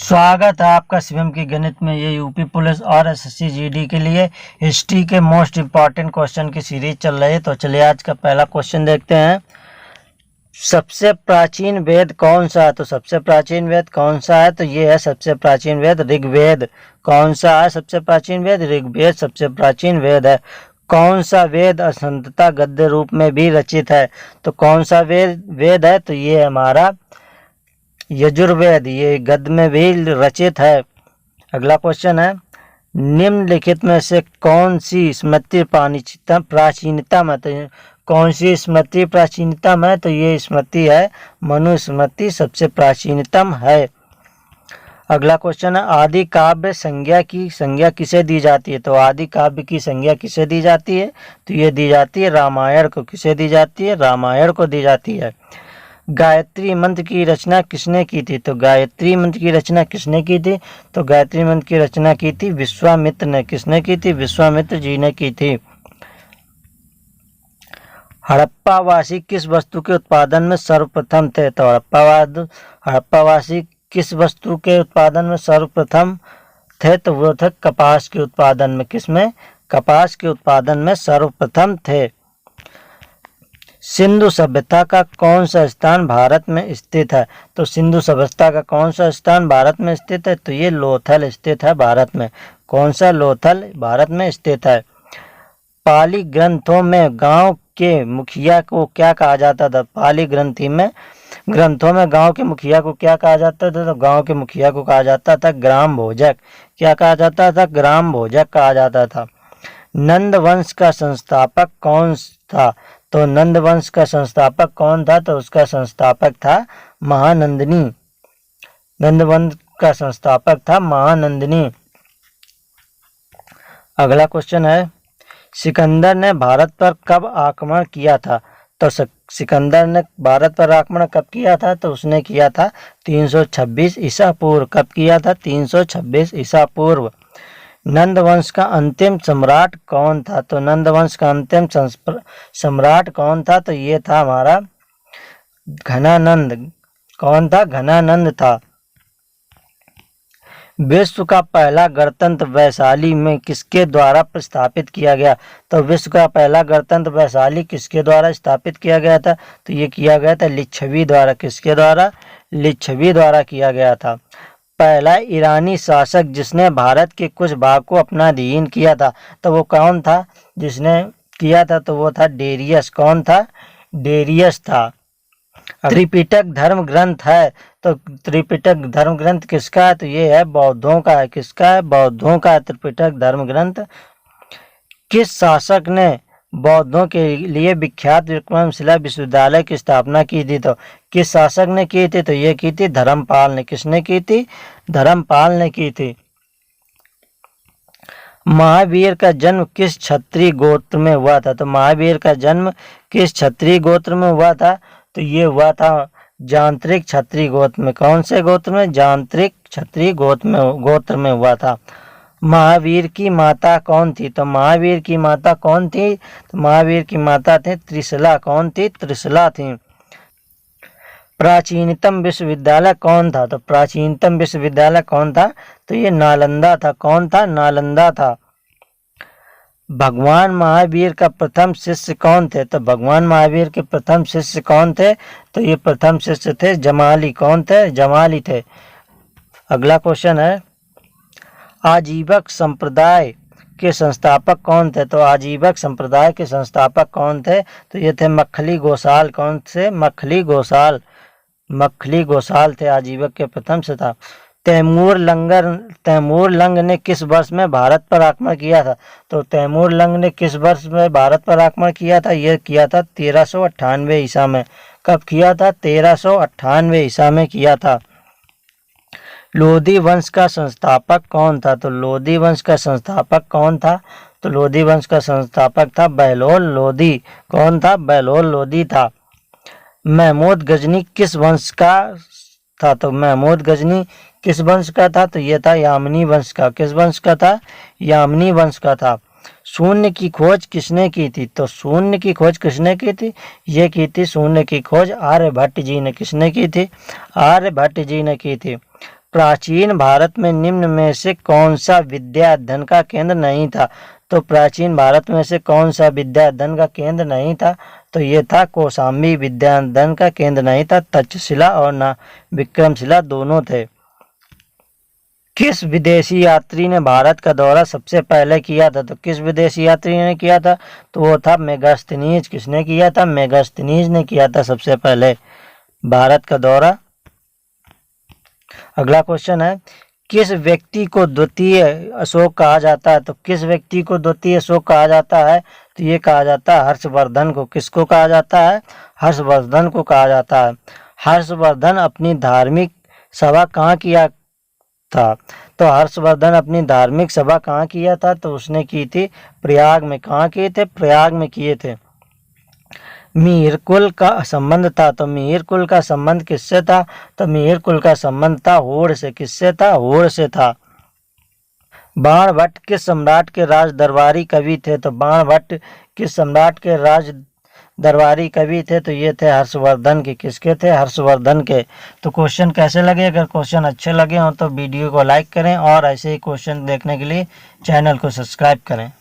स्वागत है आपका शिवम की गणित में। ये यूपी पुलिस और एसएससी जीडी के लिए हिस्ट्री के मोस्ट इम्पॉर्टेंट क्वेश्चन की सीरीज चल रही है। तो चलिए आज का पहला क्वेश्चन देखते हैं। सबसे प्राचीन वेद कौन सा है? तो सबसे प्राचीन वेद कौन सा है? तो ये है सबसे प्राचीन वेद ऋग्वेद। कौन सा है सबसे प्राचीन वेद? ऋग्वेद सबसे प्राचीन वेद है। कौन सा वेद असंतता गद्य रूप में भी रचित है? तो कौन सा वेद है? तो ये हमारा यजुर्वेद, ये गद्य में भी रचित है। अगला क्वेश्चन है, निम्नलिखित में से कौन सी स्मृति प्राचीनतम है? तो कौन सी स्मृति प्राचीनतम है? तो ये स्मृति है मनुस्मृति सबसे प्राचीनतम है। अगला क्वेश्चन है, आदि काव्य संज्ञा की संज्ञा किसे दी जाती है? तो आदि काव्य की संज्ञा किसे दी जाती है? तो ये दी जाती है रामायण को। किसे दी जाती है? रामायण को दी जाती है। गायत्री मंत्र की रचना किसने की थी? तो गायत्री मंत्र की रचना किसने की थी? तो गायत्री मंत्र की रचना की थी विश्वामित्र ने। किसने की थी? विश्वामित्र जी ने की थी। हड़प्पावासी किस वस्तु के उत्पादन में सर्वप्रथम थे? तो हड़प्पावासी किस वस्तु के उत्पादन में सर्वप्रथम थे? तो वो थे कपास के उत्पादन में। किसमें? कपास के उत्पादन में सर्वप्रथम थे। सिंधु सभ्यता का कौन सा स्थान भारत में स्थित है? तो सिंधु सभ्यता का कौन सा स्थान भारत में स्थित है? तो ये लोथल स्थित है भारत में। कौन सा? लोथल भारत में स्थित है। पाली ग्रंथों में गांव के मुखिया को क्या कहा जाता था? पाली ग्रंथों में गांव के मुखिया को क्या कहा जाता था? तो गांव के मुखिया को कहा जाता था ग्राम भोजक। क्या कहा जाता था? ग्राम भोजक कहा जाता था। नंद वंश का संस्थापक कौन था? तो नंद वंश का संस्थापक कौन था? तो उसका संस्थापक था महानंदिनी। नंद वंश का संस्थापक था महानंदिनी। अगला क्वेश्चन है, सिकंदर ने भारत पर कब आक्रमण किया था? तो सिकंदर ने भारत पर आक्रमण कब किया था? तो उसने किया था 326 ईसा पूर्व। कब किया था? 326 ईसा पूर्व। नंद वंश का अंतिम सम्राट कौन था? तो नंद वंश का अंतिम सम्राट कौन था? तो ये था हमारा घनानंद। कौन था? घनानंद था। विश्व का पहला गणतंत्र वैशाली में किसके द्वारा प्रस्तापित किया गया? तो विश्व का पहला गणतंत्र वैशाली किसके द्वारा स्थापित किया गया था? तो ये किया गया था लिच्छवी द्वारा। किसके द्वारा? लिच्छवी द्वारा किया गया था। पहला ईरानी शासक जिसने भारत के कुछ भाग को अपना अधीन किया था, तो वो कौन था जिसने किया था? तो वो था डेरियस। कौन था? डेरियस था। त्रिपिटक धर्म ग्रंथ है, तो त्रिपिटक धर्म ग्रंथ किसका है? तो ये है बौद्धों का है। किसका है? बौद्धों का त्रिपिटक धर्म ग्रंथ। किस शासक ने बौद्धों के लिए विख्यात विक्रमशिला विश्वविद्यालय की स्थापना की थी? तो किस शासक ने की थी? तो ये की थी धर्मपाल ने। किसने की थी? धर्मपाल ने की थी। महावीर का जन्म किस क्षत्रिय गोत्र में हुआ था? तो महावीर का जन्म किस क्षत्रिय गोत्र में हुआ था? तो ये हुआ था जांत्रिक क्षत्रिय गोत्र में। कौन से गोत्र में? जांत्रिक क्षत्रिय गोत्र में हुआ था। महावीर की माता कौन थी? तो महावीर की माता कौन थी? तो महावीर की माता थी त्रिशला। कौन थी? त्रिशला थी। प्राचीनतम विश्वविद्यालय कौन था? तो प्राचीनतम विश्वविद्यालय कौन था? तो ये नालंदा था। कौन था? नालंदा था। भगवान महावीर का प्रथम शिष्य कौन थे? तो भगवान महावीर के प्रथम शिष्य कौन थे? तो ये प्रथम शिष्य थे जमाली। कौन थे? जमाली थे। अगला क्वेश्चन है, आजीवक संप्रदाय के संस्थापक कौन थे? तो आजीवक संप्रदाय के संस्थापक कौन थे? तो ये थे मखली गोसाल। कौन से? मखली गोसाल। मखली गोसाल थे आजीवक के प्रथम से था। तैमूर लंग ने किस वर्ष में भारत पर आक्रमण किया था? तो तैमूर लंग ने किस वर्ष में भारत पर आक्रमण किया था? यह किया था 1398 ईसा में। कब किया था? 1398 ईसा में किया था। लोधी वंश का संस्थापक कौन था? तो लोधी वंश का संस्थापक कौन था? तो लोधी वंश का संस्थापक था बहलोल लोधी। कौन था? बहलोल लोधी था। महमूद गजनी किस वंश का था? तो महमूद गजनी किस वंश का था? तो ये था यामिनी वंश का। किस वंश का था? यामिनी वंश का था। शून्य की खोज किसने की थी? तो शून्य की खोज किसने की थी? ये की थी शून्य की खोज आर्यभट्ट जी ने। किसने की थी? आर्यभट्ट जी ने की थी। प्राचीन भारत में निम्न में से कौन सा विद्या अध्ययन का केंद्र नहीं था? तो प्राचीन भारत में से कौन सा विद्या अध्ययन का केंद्र नहीं था? तो ये था कौशाम्बी विद्या अध्ययन का केंद्र नहीं था। तक्षशिला और ना विक्रमशिला दोनों थे। किस विदेशी यात्री ने भारत का दौरा सबसे पहले किया था? तो किस विदेशी यात्री ने किया था? तो वो था मेगास्थनीज। किसने किया था? मेगास्थनीज ने किया था सबसे पहले भारत का दौरा। अगला क्वेश्चन है, किस व्यक्ति को द्वितीय अशोक कहा जाता है? तो किस व्यक्ति को द्वितीय अशोक कहा जाता है? तो ये कहा जाता है हर्षवर्धन को। किसको कहा जाता है? हर्षवर्धन को कहा जाता है। हर्षवर्धन अपनी धार्मिक सभा कहाँ किया था? तो हर्षवर्धन अपनी धार्मिक सभा कहाँ किया था? तो उसने की थी प्रयाग में। कहाँ किए थे? प्रयाग में किए थे। मिहिर कुल का संबंध था। तो मिहिर कुल का संबंध किससे था? तो मिहिर कुल का संबंध था होड़ से। किससे था? होड़ से था। बाणभट्ट किस सम्राट के राज दरबारी कवि थे? तो बाणभट्ट किस सम्राट के राज दरबारी कवि थे? तो ये थे हर्षवर्धन के। किसके थे? हर्षवर्धन के। तो क्वेश्चन कैसे लगे? अगर क्वेश्चन अच्छे लगे हो तो वीडियो को लाइक करें और ऐसे ही क्वेश्चन देखने के लिए चैनल को सब्सक्राइब करें।